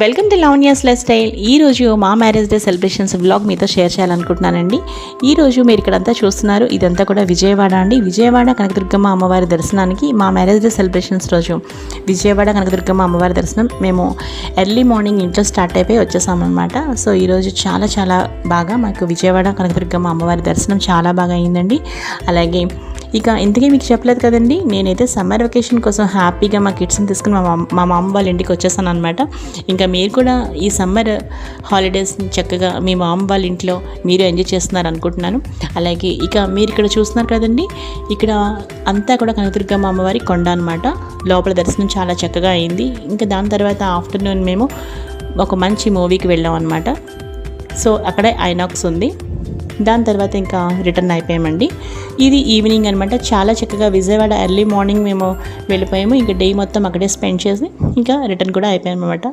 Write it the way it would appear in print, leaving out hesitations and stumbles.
Welcome to Lavanya's life style. ఈరోజు మా marriage day celebrations vlog మీతో షేర్ చేయాలనుకుంటున్నానండి. ఈరోజు మీరు ఇక్కడంతా చూస్తున్నారు, ఇదంతా కూడా విజయవాడ అండి. విజయవాడ కనకదుర్గమ్మ అమ్మవారి దర్శనానికి మా మ్యారేజ్ డే సెలబ్రేషన్స్ రోజు విజయవాడ కనకదుర్గమ్మ అమ్మవారి దర్శనం మేము ఎర్లీ మార్నింగ్ ఇంట్లో స్టార్ట్ అయిపోయి వచ్చేసామన్నమాట. సో ఈరోజు చాలా బాగా మాకు విజయవాడ కనకదుర్గమ్మ అమ్మవారి దర్శనం చాలా బాగా అయిందండి. అలాగే ఇక ఇంతకీ మీకు చెప్పలేదు కదండి, నేనైతే సమ్మర్ వెకేషన్ కోసం హ్యాపీగా మా కిడ్స్ని తీసుకుని మా మామ వాళ్ళ ఇంటికి వచ్చేసాను అనమాట. ఇంకా మీరు కూడా ఈ సమ్మర్ హాలిడేస్ని చక్కగా మీ మామ వాళ్ళ ఇంట్లో మీరు ఎంజాయ్ చేస్తున్నారు అనుకుంటున్నాను. అలాగే ఇక మీరు ఇక్కడ చూస్తున్నారు కదండి, ఇక్కడ అంతా కూడా కనకదుర్గమ్మ అమ్మవారి కొండ అనమాట. లోపల దర్శనం చాలా చక్కగా అయింది. ఇంకా దాని తర్వాత ఆఫ్టర్నూన్ మేము ఒక మంచి మూవీకి వెళ్ళాం అనమాట. సో అక్కడే ఐనాక్స్ ఉంది. దాని తర్వాత ఇంకా రిటర్న్ అయిపోయామండి. ఇది ఈవినింగ్ అనమాట. చాలా చక్కగా విజయవాడ ఎర్లీ మార్నింగ్ మేము వెళ్ళిపోయాము. ఇంకా డే మొత్తం అక్కడే స్పెండ్ చేసి ఇంకా రిటర్న్ కూడా అయిపోయామన్నమాట.